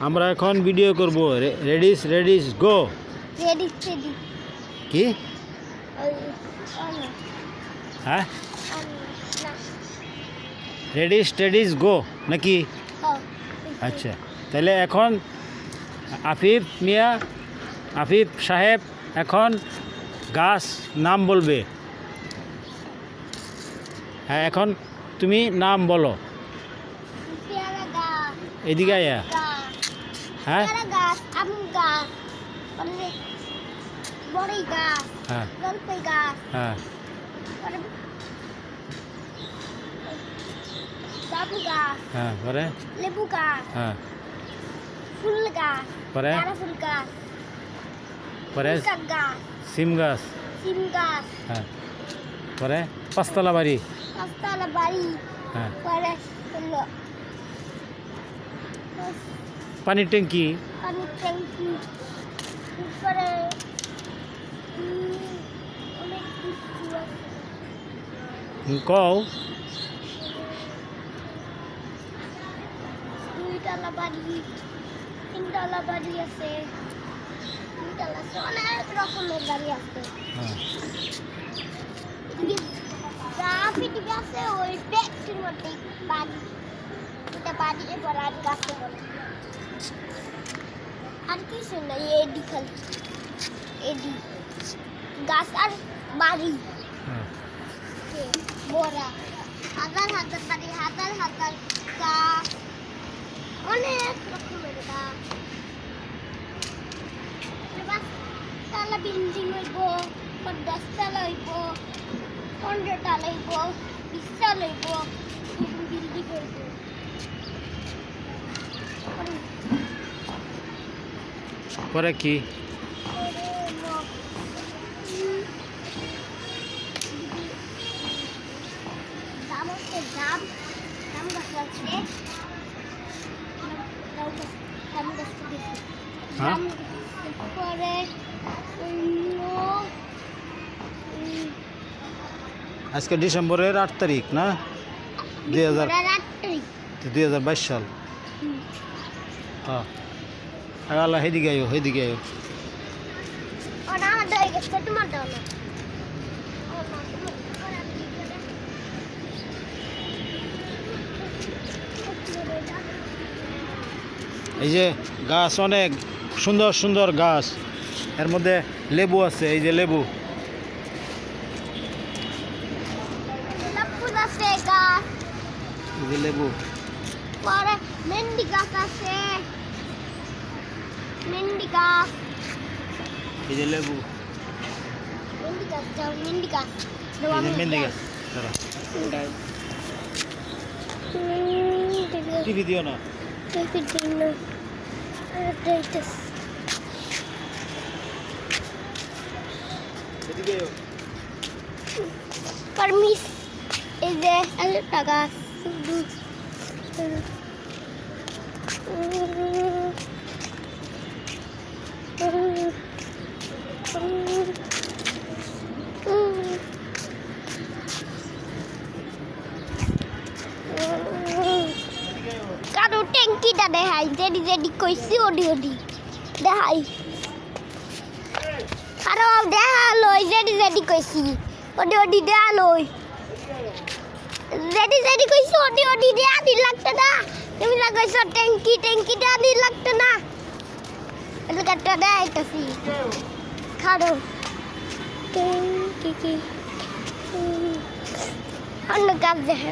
আমরা এখন ভিডিও করব। রেডিস গো। রেডি কি? হ্যাঁ, রেডিস গো নাকি? আচ্ছা, তাহলে এখন আফিফ সাহেব এখন গাছ নাম বলবে। হ্যাঁ, এখন তুমি নাম বলো। এদিকে আয়া। হ্যাঁ, আম গাছ, বড়ই গাছ, হ্যাঁ, জলপাই গাছ, হ্যাঁ, জামু গাছ, হ্যাঁ, পরে লেবু গাছ, হ্যাঁ, ফুল গাছ, পরে ফুল গাছ, পরে শাক গাছ, সিম গাছ, সিম গাছ, হ্যাঁ, পরে পাঁচতলা বাড়ি, পাঁচতলা বাড়ি, হ্যাঁ, পরে হলো পানির ট্যাঙ্কি, পানির ট্যাঙ্কি, পরে অনেক কিছু আছে। কও। দুইতলা বাড়ি, তিনতলা বাড়ি আছে, তিনতলা আছে, অনেক রকমের বাড়ি আছে। হ্যাঁ, পৃথিবী আছে ওই ট্যাক্সির মধ্যে বাড়ি, ওটা বাড়ি এবার আর গাছে বলে আর কিছু নাই। এডি খালি এডি গাছ আর বাড়ি হ্যাঁ, বড়া হাজার বাড়ি, হাজার গাছ, অনেক রকমের গাছ। তালা বিল্ডিং হইব, 10 তালা হইব, 15 তালা হইব, 20 তালা হইব, বিল্ডিং হইব। পরে কি? জাম গাছ আছে, জাম গাছ দিছি। হ্যাঁ, পরে আজকে ডিসেম্বরের 8 তারিখ না? 2022 সাল। হ্যাঁ, আল্লাহ হেদিকে আয়ো। এই যে গাছ, অনেক সুন্দর গাছ, এর মধ্যে লেবু আছে। এই যে লেবু, এই যে লেবু, পরে মেন্ডি গাছ আছে, মেন্ডি গাছ, এই যে লেবু, মেন্ডি গাছ, মেন্ডি গাছ, এই যে মেহেন্দি গাছ। টিভি দিও না। এদিকে আয়ো। পারমিস এই যে একটা গাছ, কারো ট্যাঙ্কিটা দেখাই, যেদি কইছি ওডি দেখাই, কারো দেখালই, যেদি কইছি ওডি দেখালই, যেদি কইছি ওডি দেয়া দিন লাগতে না। তুমি না কইছো ট্যাঙ্কিটা দিন লাগতে না, এলাকাটা দেখাইতেছি। কারো ট্যাঙ্কি অন্য গাছ দেখা